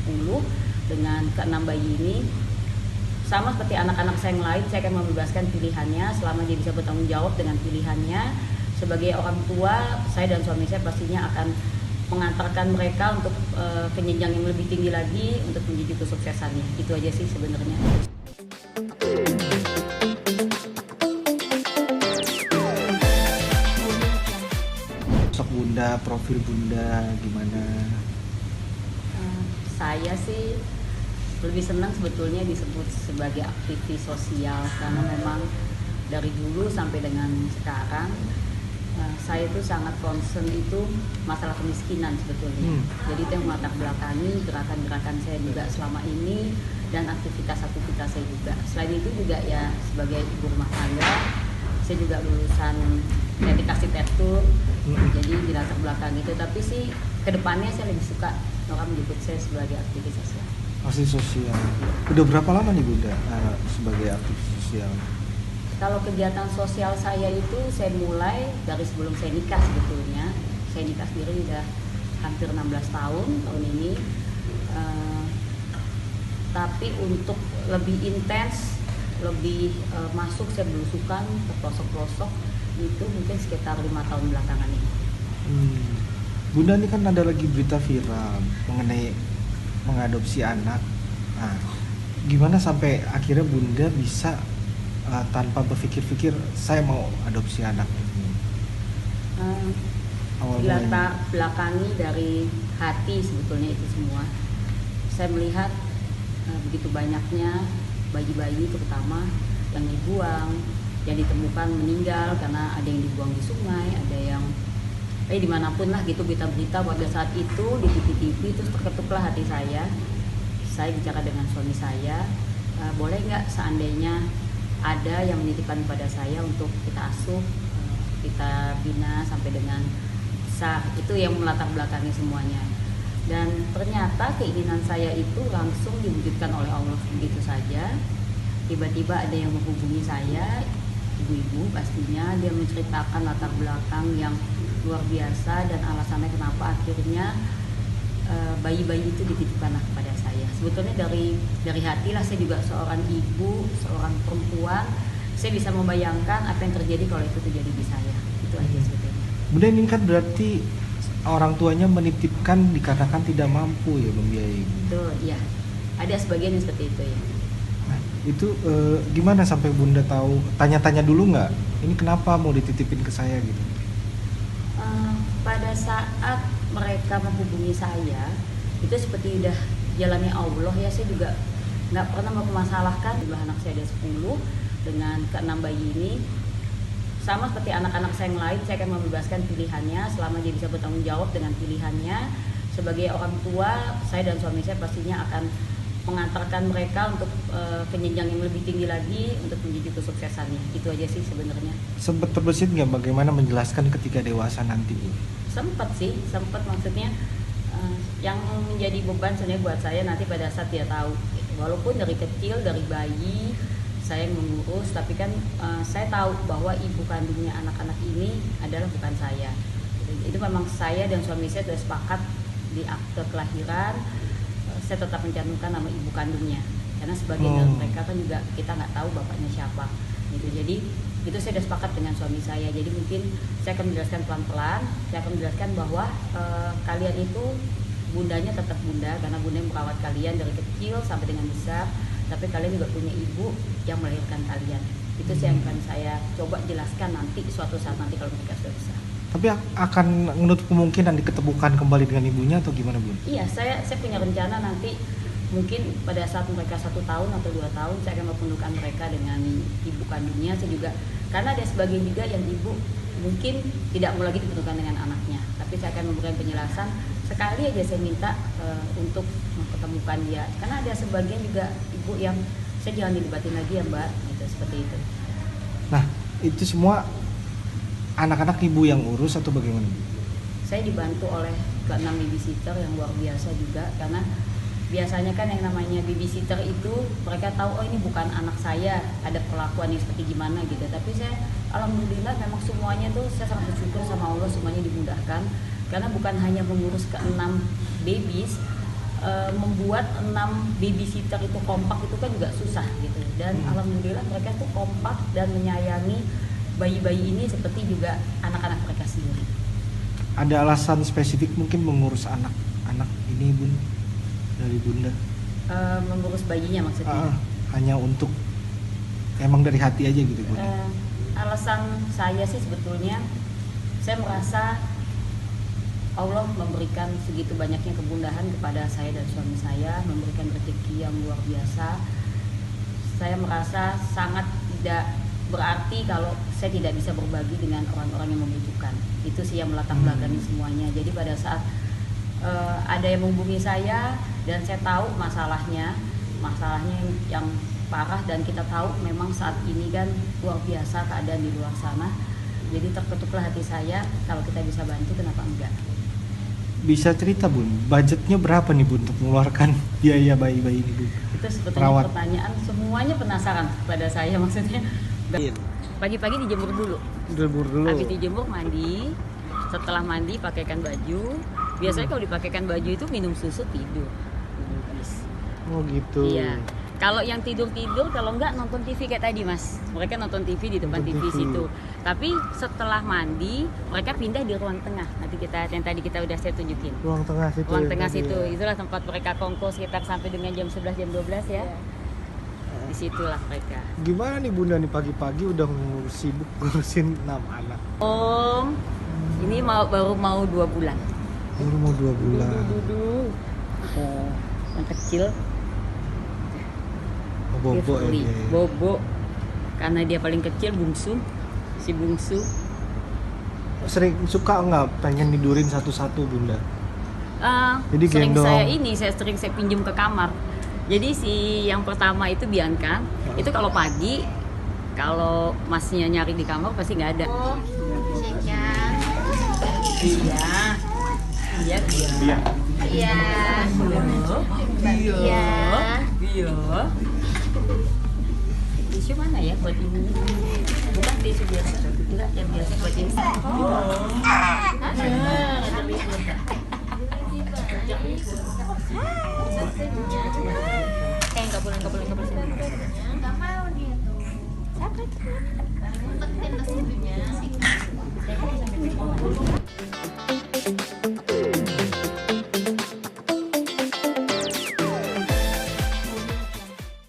10 dengan keenam bayi ini. Sama seperti anak-anak saya yang lain, saya akan membebaskan pilihannya selama dia bisa bertanggung jawab dengan pilihannya. Sebagai orang tua, saya dan suami saya pastinya akan mengantarkan mereka untuk ke jenjang yang lebih tinggi lagi untuk menuju kesuksesannya. Itu aja sih sebenarnya. Sosok Bunda, profil Bunda gimana? Saya sih lebih senang sebetulnya disebut sebagai aktivis sosial karena memang dari dulu sampai dengan sekarang saya itu sangat concern itu masalah kemiskinan sebetulnya. Jadi itu yang melatar belakangi gerakan-gerakan saya juga selama ini dan aktivitas-aktivitas saya juga. Selain itu juga ya sebagai ibu rumah tangga, saya juga lulusan teknik arsitektur. Jadi di latar belakang itu, tapi sih kedepannya saya lebih suka orang menyebut saya sebagai aktivis sosial. Aktivis sosial. Udah berapa lama nih Bunda sebagai aktivis sosial? Kalau kegiatan sosial saya itu saya mulai dari sebelum saya nikah sebetulnya. Saya nikah sendiri udah hampir 16 tahun ini. Tapi untuk lebih intens, lebih masuk saya belusukan ke pelosok-pelosok itu mungkin sekitar 5 tahun belakangan ini. Bunda ini kan ada lagi berita viral mengenai mengadopsi anak. Nah, gimana sampai akhirnya Bunda bisa tanpa berpikir-pikir saya mau adopsi anak ini? Latar belakangi dari hati sebetulnya itu semua. Saya melihat begitu banyaknya bayi-bayi terutama yang dibuang, yang ditemukan meninggal karena ada yang dibuang di sungai, ada yang dimanapun lah gitu berita-berita. Pada saat itu di TV terus terketuklah hati saya. Saya bicara dengan suami saya, boleh nggak seandainya ada yang menitipkan pada saya untuk kita asuh, kita bina sampai dengan besar. Itu yang melatar belakangi semuanya. Dan ternyata keinginan saya itu langsung diwujudkan oleh Allah begitu saja. Tiba-tiba ada yang menghubungi saya, ibu-ibu pastinya, dia menceritakan latar belakang yang luar biasa dan alasannya kenapa akhirnya bayi-bayi itu dititipkan kepada saya. Sebetulnya dari hati lah, saya juga seorang ibu, seorang perempuan, saya bisa membayangkan apa yang terjadi kalau itu terjadi di saya. Itu aja sebetulnya. Bunda ini kan berarti orang tuanya menitipkan dikatakan tidak mampu ya membiayai. Betul, iya. Ada sebagian yang seperti itu ya. Nah, itu gimana sampai Bunda tahu? Tanya-tanya dulu nggak? Ini kenapa mau dititipin ke saya gitu? Pada saat mereka menghubungi saya, itu seperti udah jalannya Allah ya. Saya juga nggak pernah mempermasalahkan jumlah anak saya ada 10 dengan keenam bayi ini. Sama seperti anak-anak saya yang lain, saya akan membebaskan pilihannya selama dia bisa bertanggung jawab dengan pilihannya. Sebagai orang tua, saya dan suami saya pastinya akan mengantarkan mereka untuk ke jenjang yang lebih tinggi lagi untuk menuju kesuksesannya. Itu aja sih sebenarnya. Sempat terbesit nggak bagaimana menjelaskan ketika dewasa nanti? Sempat maksudnya yang menjadi beban sebenarnya buat saya nanti pada saat dia tahu gitu. Walaupun dari kecil, dari bayi saya yang mengurus, tapi kan saya tahu bahwa ibu kandungnya anak-anak ini adalah bukan saya. Itu memang saya dan suami saya sudah sepakat di akte kelahiran, saya tetap mencantumkan nama ibu kandungnya karena sebagian dari mereka kan juga kita nggak tahu bapaknya siapa gitu. Jadi itu saya sudah sepakat dengan suami saya. Jadi mungkin saya akan menjelaskan pelan-pelan. Saya akan menjelaskan bahwa kalian itu bundanya tetap bunda karena bunda yang merawat kalian dari kecil sampai dengan besar. Tapi kalian juga punya ibu yang melahirkan kalian. Itu sih yang akan saya coba jelaskan nanti suatu saat nanti kalau mereka sudah besar. Tapi akan menutup kemungkinan diketemukan kembali dengan ibunya atau gimana Bun? Iya, saya punya rencana nanti mungkin pada saat mereka 1 tahun atau 2 tahun saya akan mempertemukan mereka dengan ibu kandungnya. Saya juga karena ada sebagian juga yang ibu mungkin tidak mau lagi dipertemukan dengan anaknya, tapi saya akan memberikan penjelasan. Sekali aja saya minta untuk mempertemukan dia, karena ada sebagian juga ibu yang saya jangan dilibatin lagi ya Mbak, gitu, seperti itu. Nah, itu semua anak-anak ibu yang urus atau bagaimana? Saya dibantu oleh ke-6 babysitter yang luar biasa juga, karena biasanya kan yang namanya babysitter itu mereka tahu oh ini bukan anak saya, ada perlakuan yang seperti gimana gitu. Tapi saya alhamdulillah memang semuanya tuh saya sangat bersyukur sama Allah, semuanya dimudahkan karena bukan hanya mengurus ke-6 babies, membuat 6 babysitter itu kompak itu kan juga susah gitu. Dan alhamdulillah mereka tuh kompak dan menyayangi bayi-bayi ini seperti juga anak-anak mereka sendiri. Ada alasan spesifik mungkin mengurus anak-anak ini Bun dari Bunda? Mengurus bayinya maksudnya? Hanya untuk emang dari hati aja gitu Bun? Alasan saya sih sebetulnya saya merasa Allah memberikan segitu banyaknya kebundahan kepada saya dan suami saya, memberikan rezeki yang luar biasa. Saya merasa sangat tidak berarti kalau saya tidak bisa berbagi dengan orang-orang yang membutuhkan. Itu sih yang melatar belakangi semuanya. Jadi pada saat ada yang menghubungi saya dan saya tahu masalahnya yang parah, dan kita tahu memang saat ini kan luar biasa keadaan di luar sana. Jadi terketuklah hati saya, kalau kita bisa bantu kenapa enggak. Bisa cerita Bun, budgetnya berapa nih Bun untuk mengeluarkan biaya bayi-bayi ini Bun? Itu sebetulnya pertanyaan semuanya penasaran pada saya, maksudnya. Pagi-pagi dijemur dulu. Habis dijemur mandi, setelah mandi pakaikan baju. Biasanya kalau dipakaikan baju itu minum susu, tidur. Oh gitu. Iya. Kalau yang tidur, kalau enggak nonton TV kayak tadi Mas. Mereka nonton TV di depan TV situ. Tapi setelah mandi, mereka pindah di ruang tengah. Nanti yang tadi kita udah saya tunjukin. Ruang tengah situ. Ruang tengah situ. Itulah tempat mereka kongko sekitar sampai dengan jam 11 jam 12 ya. Disitulah mereka. Gimana nih Bunda nih pagi-pagi udah sibuk ngurusin 6 anak? Om, ini baru mau 2 bulan. Baru mau 2 bulan. Yang kecil. Bobo ya. Bobo. Karena dia paling kecil, si bungsu. Sering suka nggak pengen tidurin satu-satu Bunda? Jadi Sering gendong. saya pinjem ke kamar. Jadi si yang pertama itu Bianca, itu kalau pagi, kalau masnya nyari di kamar pasti nggak ada. Iya. Tisu mana ya buat ini? Bukan tisu biasa, enggak yang biasa buat ini. Nggak boleh